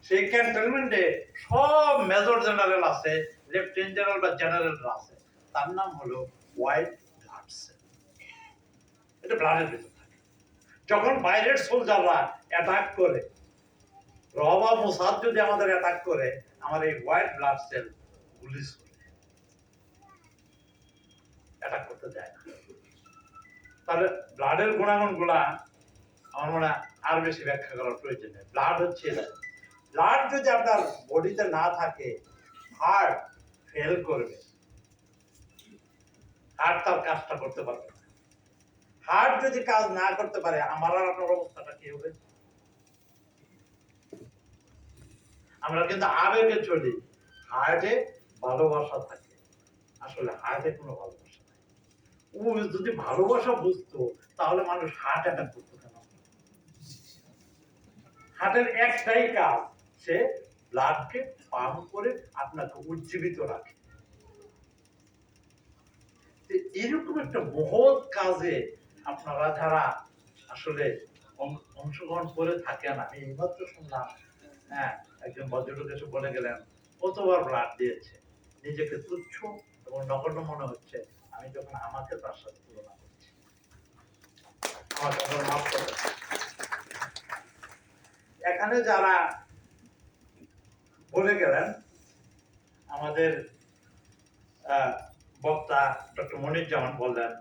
সেই ক্যান্টনমেন্টে সব মেজর জেনারেল আছে, লেফটেন্যান্ট জেনারেল বা জেনারেলরা আছে। তার নাম হলো হোয়াইট ব্লাড সেল। এটা ব্লাডের ভিতর থাকে। যখন বাইরের সোলজাররা অ্যাটাক করে, রবা মোসাদ যদি আমাদের অ্যাটাক করে, আমার এই হোয়াইট ব্লাড সেল গুলি ছুড়ে অ্যাটাক করতে দেয় না। তাহলে ব্লাডের গুণাগুণ গুলা আমার মনে হয় আর বেশি ব্যাখ্যা করার প্রয়োজন নেই। ব্লাড হচ্ছে, ব্লাড যদি আপনার বডিতে না থাকে, হার্ট ফেল করবে, হার্ট তার কাজটা করতে পারবে না। হার্ট যদি কাজ না করতে পারে, আমার আর আপনার অবস্থাটা কি হবে? আমরা কিন্তু আবেগে চলি, হার্টে ভালোবাসা থাকে, আসলে হার্টে কোনো ভালোবাসা নাই। ও যদি ভালোবাসা বুঝতো, তাহলে মানুষ হার্ট অ্যাটাক করতো কেন? হার্টের একটাই কাজ, সে ব্লাডকে পাম্প করে আপনাকে উজ্জীবিত রাখে। এরকম একটা মহৎ কাজে আপনারা যারা আসলে অংশগ্রহণ করে থাকেন, আমি এইমাত্র শুনলাম, হ্যাঁ, একজন ভদ্রলোক এসে বলে গেলেন কতবার ব্লাড দিয়েছে, নিজেকে তুচ্ছ এবং নগণ্য মনে হচ্ছে। আমি যখন আমাকে তার সাথে তুলনা করছি, আমাকে মাফ করবেন। এখানে যারা বলে গেলেন, আমাদের বক্তা ডক্টর মনিরুজ্জামান বললেন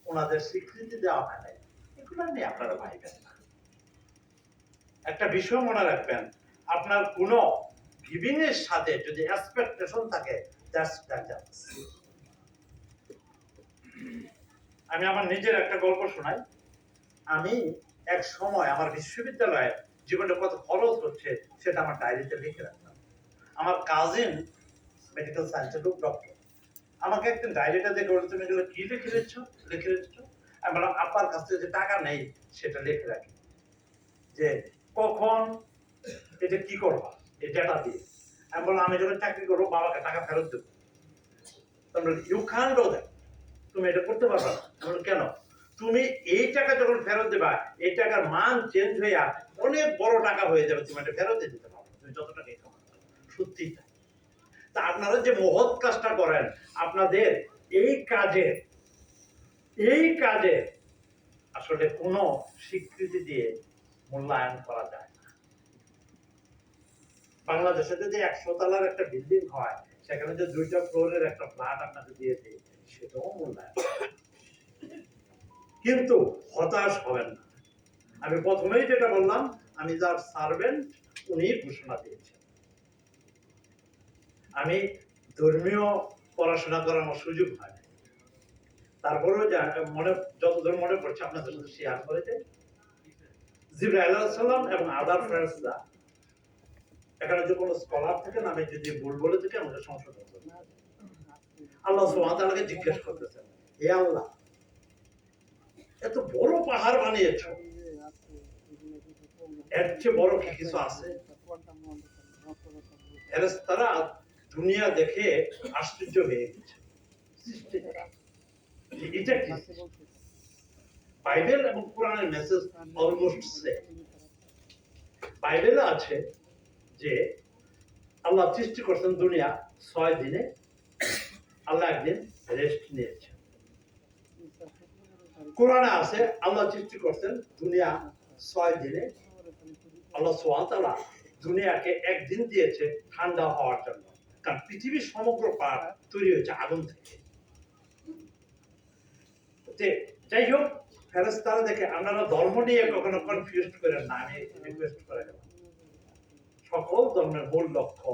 ওনাদের স্বীকৃতি দেওয়া হয় নাই, এগুলো নিয়ে আপনারা ভাইবেন না। একটা বিষয় মনে রাখবেন, আপনার কোন গিভিং এর সাথে যদি এক্সপেকটেশন থাকে, দ্যাটস ডেঞ্জারাস। আমি আমার নিজের একটা গল্প শোনাই। আমি এক সময় আমার বিশ্ববিদ্যালয়ে জীবনে কত খরচ হচ্ছে সেটা আমার ডায়েরিতে লিখে রাখতাম। আমার কাজিন মেডিকেল সায়েন্সের লোক, ডক্টর, আমাকে একদিন ডায়েরিটা দেখে বলে, তুমি এগুলো কি লিখে রেখেছো? আমি বললাম আব্বার কাছ থেকে যে টাকা নেই সেটা লিখে রাখি, যে কখন এটা কি করবা এই ডেটা দিয়ে। আমি বললাম আমি যখন চাকরি করবো বাবাকে টাকা ফেরত দেবো। তোমরা ইউ ক্যান ডু দ্যাট, তুমি এটা করতে পারবে না। আমি কেন? তুমি এই টাকা যখন ফেরত দেবা, এই টাকার মান চেঞ্জ হয়ে অনেক বড় টাকা হয়ে যাবে, তুমি এটা ফেরত দিতে পারবে, তুমি যত টাকা ইনকাম করো। সত্যি তা আপনারা যে মহৎ কাজটা করেন, আপনাদের এই কাজে আসলে কোনো স্বীকৃতি দিয়ে মূল্যায়ন করা যায় না। বাংলাদেশে যদি 100 তলার একটা বিল্ডিং হয়, সেখানে যে 2টা ফ্লোরের একটা ফ্ল্যাট আপনাকে দিয়ে দেয়, সেটাও মূল্যায়ন। কিন্তু হতাশ হবেন না। আমি প্রথমেই যেটা বললাম, আমি যার সার্ভেন্ট উনি ঘোষণা দিয়েছেন। আমি ধর্মীয় পড়াশোনা করার আমার সুযোগ হয়, তারপরেও যতদূর মনে পড়ছে আপনাদের সাথে শেয়ার করে দেয়। জিবরাইল আলাইহিস সালাম এবং আদার ফেরেশতা, এখানে যে কোনো স্কলার থেকে আমি যদি ভুল বলে থাকি আমাকে সংশোধন করবেন। আল্লাহ সুবহানাহু ওয়া তাআলাকে জিজ্ঞেস করতেছেন, হে আল্লাহ, এত বড় পাহাড় বানিয়েছো, এর চেয়ে বড় কি কিছু আছে? ফেরেশতারা দুনিয়া দেখে আশ্চর্য হয়ে গেছে, এটা কি? বাইবেল এবং কোরআনের মেসেজ অলমোস্ট সেম। বাইবেলে আছে যে আল্লাহ সৃষ্টি করছেন দুনিয়া 6 দিনে, আল্লাহ একদিন রেস্ট নিয়েছেন। কোরআনে আছে আল্লাহ সৃষ্টি করছেন দুনিয়া 6 দিনে, আল্লাহ সুবহানাহু ওয়া তাআলা দুনিয়াকে একদিন দিয়েছে ঠান্ডা হওয়ার জন্য, কারণ পৃথিবীর সমগ্র পার তৈরি হয়েছে আগুন থেকে। যাই হোক, ফেরেশতারা দেখে, আপনারা ধর্ম নিয়ে কখনো কনফিউজ করেন না, আমি রিকোয়েস্ট করে গেলাম। সকল ধর্মের মূল লক্ষ্য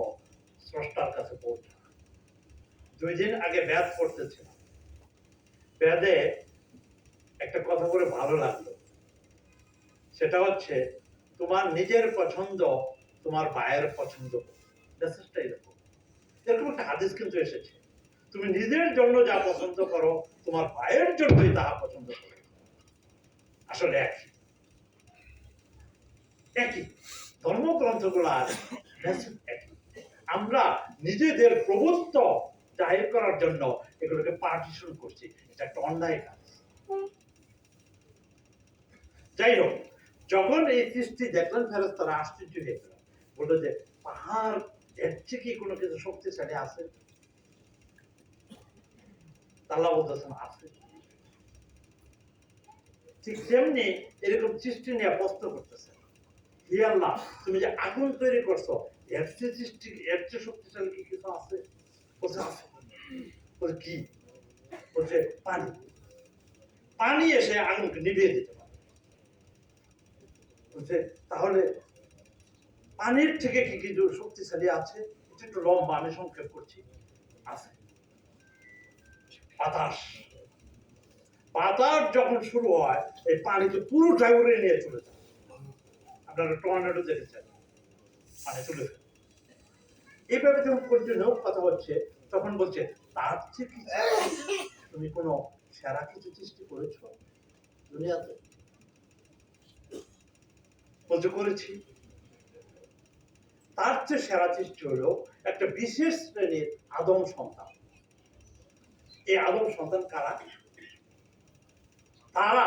স্রষ্টার কাছে পৌঁছা। 2 দিন আগে বেদ পড়তেছিলাম, বেদে একটা কথা বলে ভালো লাগলো, সেটা হচ্ছে তোমার নিজের পছন্দ তোমার ভাইয়ের পছন্দ। এরকম একটা হাদিস কিন্তু এসেছে, তুমি নিজের জন্য যা পছন্দ করো তোমার ভাইয়ের জন্যই তাহা পছন্দ করো। আসলে একই ধর্মগ্রন্থগুলো আছে, আমরা নিজেদের প্রভুত্ব জাহির করার জন্য এগুলোকে পার্টিশন করছি, এটা একটা অন্যায় কাজ। যাই হোক, যখন এই সৃষ্টি দেখলেন ফেরেশতারা আশ্চর্য হয়ে গেল, বললো যে পাহাড় এর চেয়ে কি কোনো কিছু শক্তিশালী আছে? আল্লাহ বলতেছেন আছে। ঠিক তেমনি এরকম সৃষ্টি নিয়ে প্রশ্ন করতেছে, হে আল্লাহ, তুমি যে আগুন তৈরি করছো, এর চেয়ে সৃষ্টি, এর চেয়ে শক্তিশালী কি কিছু আছে? বলছে আছে। বলছে কি? বলছে পানি। পানি এসে আগুনকে নিভিয়ে দিতে পারে। বলছে তাহলে পানির থেকে কি কিছু শক্তিশালী আছে? এটা একটু লম্বা, আমি সংক্ষেপ করছি। আছে বাতাস। বাতাস যখন শুরু হয়, এই পানিকে পুরোটাই উড়ে নিয়ে চলে যায়। আপনারা টর্নেডো দেখেছেন, পানি চলে যায়। এইভাবে যখন কন্টিনিউ কথা হচ্ছে, তখন বলছে তার চেয়ে কি তুমি কোনো সেরা কিছু সৃষ্টি করেছো দুনিয়াতে? বলছে করেছি। তার চেয়ে সেরা সৃষ্টি হলো একটা বিশেষ শ্রেণীর আদম সন্তান। এই আদম সন্তান কারা? তারা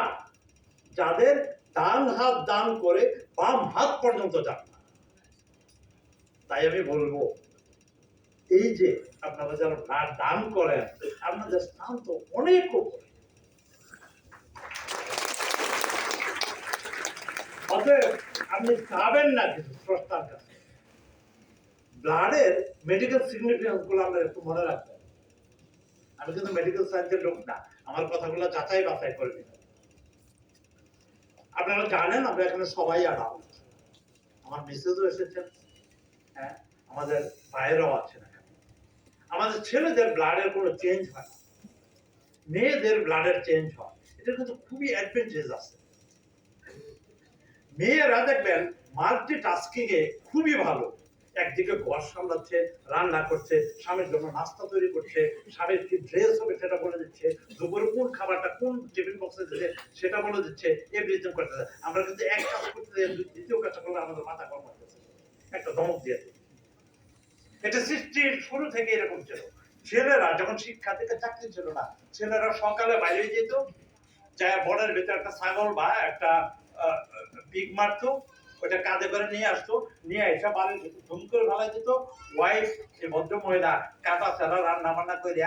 যাদের ডান হাত দান করে বাম হাত পর্যন্ত যান না। তাই আমি বলবো, এই যে আপনারা যারা ব্লাড দান করেন, আপনাদের স্থান তো অনেক উপরে। অতএব আপনি চাবেন না কিছু স্রষ্টার কাছে। ব্লাডের মেডিকেল সিগনিফিকেন্স গুলো আমরা একটু মনে রাখবেন। আমি কিন্তু মেডিকেল সায়েন্সের লোক না, আমার কথাগুলো যাচাই বাছাই করে দিবেন। আপনারা জানেন আমরা এখানে সবাই অ্যাডাল্ট, আমার মিসেসও এসেছেন, হ্যাঁ, আমাদের ভাইয়েরাও আছেন এখানে। আমাদের ছেলেদের ব্লাডের কোনো চেঞ্জ হয় না, মেয়েদের ব্লাডের চেঞ্জ হয়। এটা কিন্তু খুবই অ্যাডভান্টেজ আছে। মেয়েরা দেখবেন মাল্টি টাস্কিং এ খুবই ভালো। একদিকে ঘর সামলাচ্ছে, রান্না করছে, স্বামীর জন্য নাস্তা তৈরি করছে, স্বামীর কি ড্রেস হবে সেটা বলে দিচ্ছে, দুপুরে কোন খাবারটা কোন টিফিন বক্সে দিচ্ছে সেটা বলে দিচ্ছে, এভরিথিং করতেছে। আমরা কিন্তু এক কাজ করতে দ্বিতীয় কাজটা করলে আমাদের মাথা গরম হচ্ছে, একটা ধমক দিয়ে দিই। এটা সৃষ্টির শুরু থেকে এরকম ছিল। ছেলেরা যখন শিক্ষা থেকে চাকরি ছিল না, ছেলেরা সকালে বাইরে যেত, যায় বনের ভেতরে একটা ছাগল বা একটা পিগ মারতো, ওটা কাঁধে করে নিয়ে আসতো, নিয়ে এসে বাড়ির ধুম করে ফেলাই দিত। ওয়াইফ, এই ভদ্র মহিলা কাটা ছাড়া রান্না বান্না করে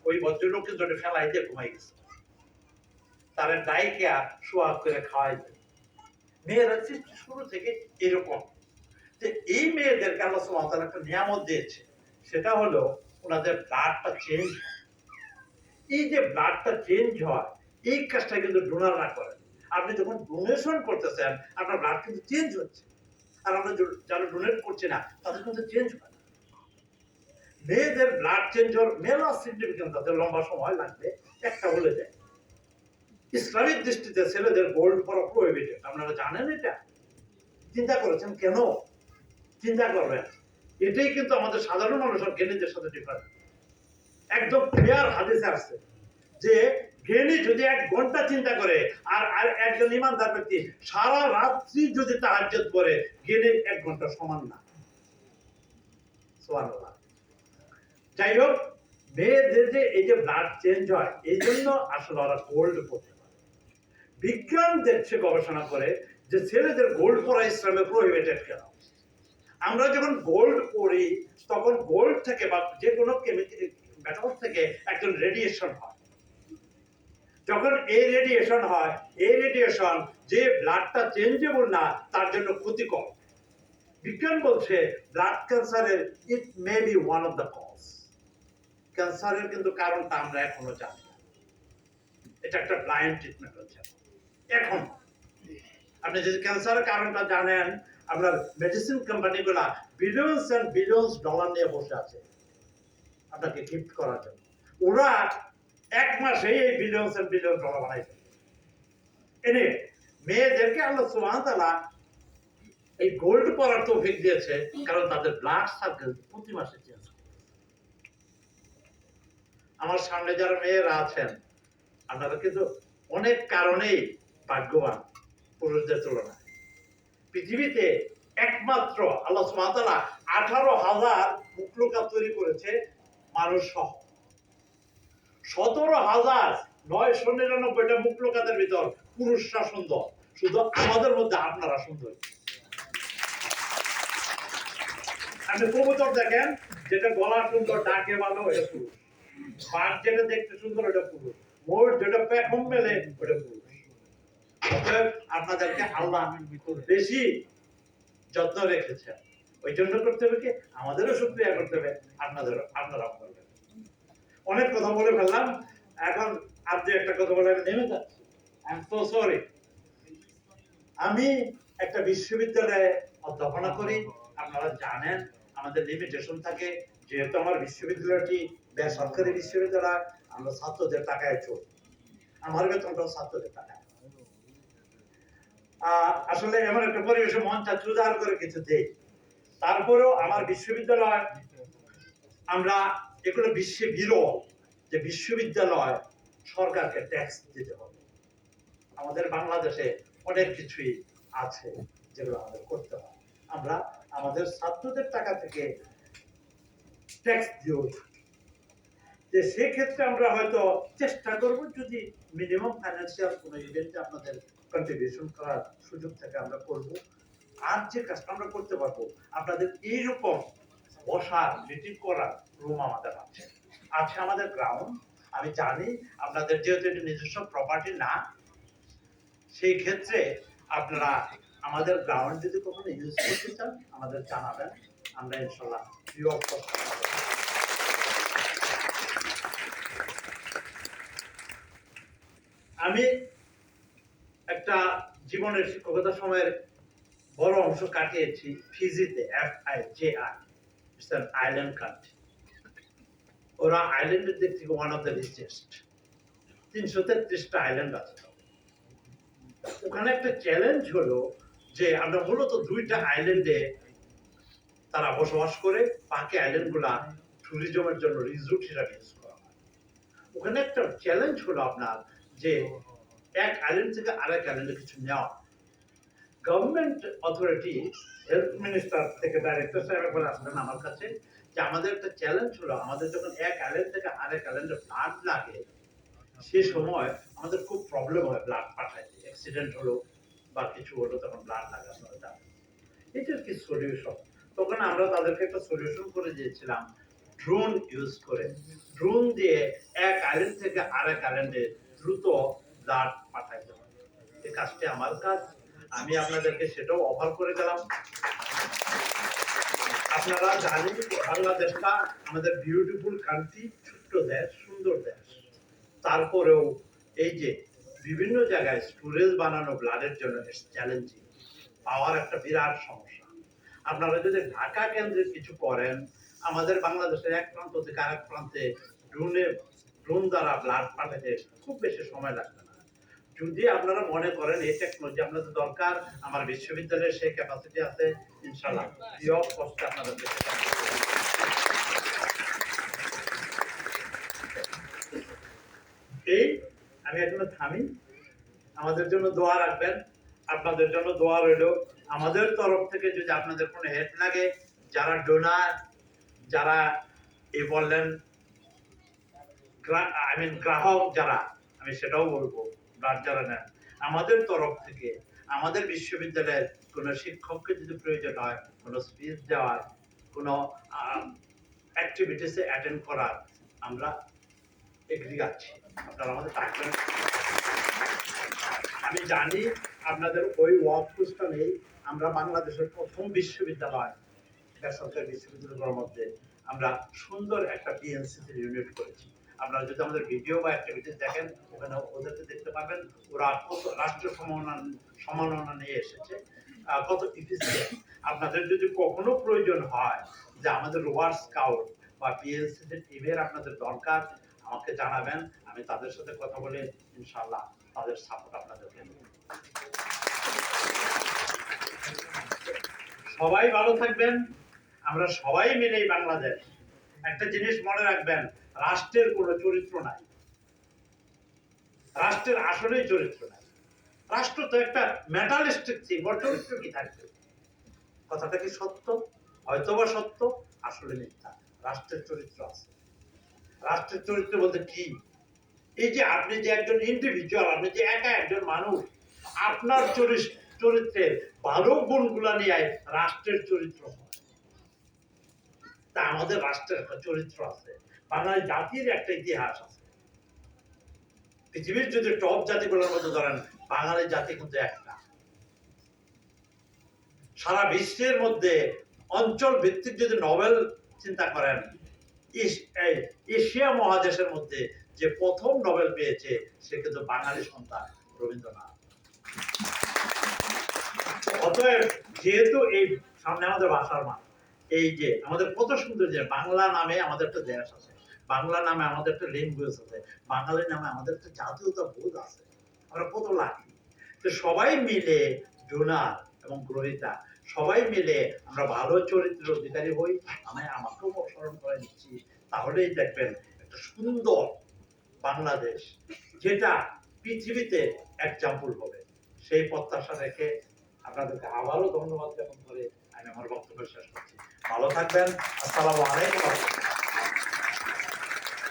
ওই ভদ্রলোককে ধরে ফেলাই দিয়ে ঘুমাই গেছে, তারা ডাইকিয়া সোয়াগ করে খাওয়াই দিত। মেয়েরা শুরু থেকে এরকম। যে এই মেয়েদেরকে আল্লাহ সুবহানাহু ওয়া তাআলা একটা নিয়ামত দিয়েছে, সেটা হলো ওনাদের ব্লাডটা চেঞ্জ হয়। এই যে ব্লাডটা চেঞ্জ হয়, এই কাজটা কিন্তু ডোনাররা করে। আপনি যখন ডোনেশন করতেছেন, আপনার ব্লাড কিন্তু চেঞ্জ হচ্ছে। আর আমরা যারা ডোনেট করছি না, তাদের কিন্তু চেঞ্জ হয় না। মেয়েদের ব্লাড চেঞ্জ হওয়ার মেলা সিগনিফিকেন্স আছে, লম্বা সময় লাগবে, একটা বলে যায়। ইসলামিক দৃষ্টিতে ছেলেদের গোল্ড পরা প্রহিবিটেড, আপনারা জানেন এটা? চিন্তা করেছেন কেন? চিন্তা করবেন, এটাই কিন্তু আমাদের সাধারণ মানুষের জ্ঞানীদের সাথে ডিফারেন্ট। একদম ক্লিয়ার হাদিসে আসছে যে জ্ঞানী যদি 1 ঘন্টা চিন্তা করে, আর একজন ইমানদার ব্যক্তি সারা রাত্রি যদি তাহাজ্জুদ করে, জ্ঞানীর 1 ঘন্টা সমান না। সুবহানাল্লাহ। যাই হোক, মেয়েদের যে এই যে ব্লাড চেঞ্জ হয়, এই জন্য আসলে ওরা গোল্ড পরতে পারে। বিজ্ঞান দেখছে, গবেষণা করে যে ছেলেদের গোল্ড পরা ইসলামে প্রহিবিটেড কেন। আমরা যখন গোল্ড পরি, তখন গোল্ড থেকে বা যে কোনো মেটাল থেকে একজন রেডিয়েশন হয়। যখন এই রেডিয়েশন হয়, এই রেডিয়েশন যে ব্লাডটা চেঞ্জেবল না, তার জন্য ক্ষতিকর। বিজ্ঞান বলছে ব্লাড ক্যান্সারের it may be one of the cause. ক্যান্সারের কিন্তু কারণটা আমরা এখনো জানি না, এটা একটা ব্লাইন্ড ট্রিটমেন্ট হচ্ছে এখন। আপনি যদি ক্যান্সারের কারণটা জানেন, আপনার মেডিসিন কোম্পানিগুলা বিলিয়নস এন্ড বিলিয়নস ডলার নিয়ে বসে আছে আপনাকে গিফট করার জন্য। ওরা 1 মাসে এই বিলিয়নস এন্ড বিলিয়ন ডলার বানাইছে। এনে মেয়েদেরকে আল্লাহ সুবহানাহু ওয়া তাআলা এই গোল্ড পরার তৌফিক দিয়েছে, কারণ তাদের ব্লাড সার্কেল প্রতি মাসে চেঞ্জ করে। আমার সামনে যারা মেয়েরা আছেন, আপনারা কিন্তু অনেক কারণেই ভাগ্যবান পুরুষদের তুলনায়। পৃথিবীতে একমাত্র আল্লাহ সুবহানাহু ওয়া তাআলা 18,000 মুখলুকা তৈরি করেছে মানুষ সহ। 17,999টা মুখলুকাদের ভিতর পুরুষরা সুন্দর, শুধু আমাদের মধ্যে আপনারা সুন্দর। আপনি কবুতর দেখেন, যেটা গলা সুন্দর, ডাকে ভালো, এটা পুরুষ। বাঘ যেটা দেখতে সুন্দর, ওটা পুরুষ। ময়ূর যেটা পেখম মেলে, ওটা পুরুষ। অতএব আপনাদেরকে আল্লাহ খুব বেশি যত্ন রেখেছেন। ওই জন্য করতে হবে কি, আমাদেরও শুকরিয়া করতে হবে, আপনারাও করবেন। অনেক কথা বলে ফেললাম, এখন আর যে একটা কথা বলে আমি নেমে যাচ্ছি। I am so sorry. আমি একটা বিশ্ববিদ্যালয়ে অধ্যাপনা করি। আপনারা জানেন আমাদের লিমিটেশন থাকে, যেহেতু আমার বিশ্ববিদ্যালয়টি বেসরকারি বিশ্ববিদ্যালয়, আমরা ছাত্রদের টাকায় চলি। আমার বেতনটাও ছাত্রদের টাকায়। আসলে এমন একটা পরিবেশে মন চাচ্ছে উদার করে কিছু দেই। তারপরেও আমার বিশ্ববিদ্যালয়, আমরা এগুলো বিশ্বে বিরল যে বিশ্ববিদ্যালয় সরকারকে ট্যাক্স দিতে হবে। আমাদের বাংলাদেশে অনেক কিছুই আছে যেগুলো আমাদের করতে হয়। আমরা আমাদের ছাত্রদের টাকা থেকে ট্যাক্স দিয়েও থাকি। যে সেক্ষেত্রে আমরা হয়তো চেষ্টা করব, যদি মিনিমাম ফাইন্যান্সিয়াল কোনো ইভেন্টে আপনাদের কন্ট্রিবিউশন করার সুযোগ থাকে আমরা করব। আর যে কাজটা আমরা করতে পারবো, আপনাদের এইরকম বসার মিটিং করার রুম আমাদের আছে, আমাদের গ্রাউন্ড। আমি জানি আপনাদের যেহেতু এটা নিজস্ব প্রপার্টি না, সেই ক্ষেত্রে আপনারা আমাদের গ্রাউন্ড যদি কখনো ইউজ করতে চান আমাদের জানাবেন, আমরা ইনশাল্লাহ ফ্রি অফ কস্ট। আমি একটা জীবনের শিক্ষকতা সময়ের বড় অংশ কাটিয়েছি ফিজিতে, FIJI, it's an island country. ওরা আইল্যান্ডের দিক থেকে ওয়ান অফ দ্য রিচেস্ট, 333টা আইল্যান্ড আছে। ওখানে একটা চ্যালেঞ্জ হলো যে আমরা মূলত 2টা আইল্যান্ডে তারা বসবাস করে, বাকি আইল্যান্ড গুলা ট্যুরিজমের জন্য রিসোর্ট হিসাবে ইউজ করা হয়। ওখানে একটা চ্যালেঞ্জ হলো আপনার যে এক আইল্যান্ড থেকে আরেক আইল্যান্ডে কিছু নেওয়া। গভর্নমেন্ট অথরিটি, হেলথ মিনিস্টার থেকে ডাইরেক্টর সাহেব একবার আসলেন আমার কাছে, যে আমাদের একটা চ্যালেঞ্জ হলো, আমাদের যখন এক আইল্যান্ড থেকে আরেক আইল্যান্ডে ব্লাড লাগে, সে সময় আমাদের খুব প্রবলেম হয় ব্লাড পাঠাইতে। অ্যাক্সিডেন্ট হলো বা কিছু হলো, তখন ব্লাড লাগে। এটার কি সলিউশন? তখন আমরা তাদেরকে একটা সলিউশন করে দিয়েছিলাম, ড্রোন ইউজ করে। ড্রোন দিয়ে এক আইল্যান্ড থেকে আরেক আইল্যান্ডে দ্রুত ব্লাড পাঠাইতে হবে। এই কাজটি আমার কাজ, আমি আপনাদেরকে সেটাও অফার করে গেলাম। আপনারা জানেন বাংলাদেশটা আমাদের বিউটিফুল কান্ট্রি, ছোট্ট দেশ, সুন্দর দেশ। তারপরেও এই যে বিভিন্ন জায়গায় স্টোরেজ বানানো ব্লাডের জন্য চ্যালেঞ্জিং, পাওয়ার একটা বিরাট সমস্যা। আপনারা যদি ঢাকা কেন্দ্রে কিছু করেন, আমাদের বাংলাদেশের এক প্রান্ত থেকে আরেক প্রান্তে ড্রোন দ্বারা ব্লাড পাঠাতে খুব বেশি সময় লাগবে না। যদি আপনারা মনে করেন এই টেকনোলজি আপনাদের দরকার, আমার বিশ্ববিদ্যালয়ে সেই ক্যাপাসিটি আছে, ইনশাআল্লাহ ফ্রি অফ কস্টে আপনাদের পেতে পারেন। এই আমি এখনো থামি, আমাদের জন্য দোয়া রাখবেন, আপনাদের জন্য দোয়া রইল। আমাদের তরফ থেকে যদি আপনাদের কোনো হেল্প লাগে, যারা ডোনার, যারা এই বললেন গ্রাহক যারা, আমি সেটাও বলবো, ব্লাড যারা নেন, আমাদের তরফ থেকে আমাদের বিশ্ববিদ্যালয়ের কোনো শিক্ষককে যদি প্রয়োজন হয়, কোনো স্পিচ দেওয়ার, কোনো অ্যাক্টিভিটিসে অ্যাটেন্ড করার, আমরা এগ্রি আছি। আপনারা আমাদের ডাকবেন। আমি জানি আপনাদের ওই ওয়ার্কফোর্সটা নেই। আমরা বাংলাদেশের প্রথম বিশ্ববিদ্যালয়, বেসরকারি বিশ্ববিদ্যালয়ের মধ্যে আমরা সুন্দর একটা পিএনসিসি ইউনিট করেছি। আপনারা যদি আমাদের ভিডিও বা অ্যাক্টিভিটিস দেখেন, ওখানে ওদেরকে দেখতে পাবেন ওরা কত রাষ্ট্রীয় সম্মাননা নিয়ে এসেছে, কত ইফিসিয়েন্ট। আপনাদের যদি কখনো প্রয়োজন হয় যে আমাদের ওয়ার স্কাউট বা পিএনসিসি টিমের আপনাদের দরকার, আমাকে জানাবেন, আমি তাদের সাথে কথা বলে ইনশাআল্লাহ তাদের সাপোর্ট আপনাদেরকে দেব। সবাই ভালো থাকবেন, আমরা সবাই মিলেই বাংলাদেশ। একটা জিনিস মনে রাখবেন, রাষ্ট্রের কোনো চরিত্র নাই, রাষ্ট্রের আসলেই চরিত্র নাই। রাষ্ট্র তো একটা মেটালিস্টিক থিং, ওর চরিত্র কি থাকবে? কথাটা কি সত্য? হয়তোবা সত্য, আসলে মিথ্যা। রাষ্ট্রের চরিত্র আছে। রাষ্ট্রের চরিত্র বলতে কি? এই যে আপনি যে একজন ইন্ডিভিজুয়াল, আপনি যে একা একজন মানুষ, আপনার চরিত্রের ভালো গুণগুলা নিয়ে রাষ্ট্রের চরিত্র হয়। তা আমাদের রাষ্ট্রের একটা চরিত্র আছে, বাঙালি জাতির একটা ইতিহাস আছে। পৃথিবীর যদি টপ জাতিগুলোর মধ্যে ধরেন, বাঙালি জাতি কিন্তু একটা। সারা বিশ্বের মধ্যে অঞ্চল ভিত্তিক যদি নোবেল চিন্তা করেন, এশিয়া মহাদেশের মধ্যে যে প্রথম নোবেল পেয়েছে সে কিন্তু বাঙালি সন্তান রবীন্দ্রনাথ। অতএব যেহেতু এই সামনে আমাদের ভাষার মান, এই যে আমাদের কত সুন্দর যে বাংলা নামে আমাদের একটা দেশ আছে, বাংলা নামে আমাদের একটা ল্যাঙ্গুয়েজ আছে, বাঙালি নামে আমাদের একটা জাতীয়তা বোধ আছে, আমরা কত লাকি। তো সবাই মিলে, ডোনার এবং গ্রহিতা সবাই মিলে আমরা ভালো চরিত্রের অধিকারী হই। আমি আমাকেও স্মরণ করে দিচ্ছি, তাহলেই দেখবেন একটা সুন্দর বাংলাদেশ যেটা পৃথিবীতে এক্সাম্পল হবে। সেই প্রত্যাশা রেখে আপনাদেরকে আবারও ধন্যবাদ জ্ঞাপন করে আমি আমার বক্তব্য শেষ করছি। ভালো থাকবেন। আসসালামু আলাইকুম।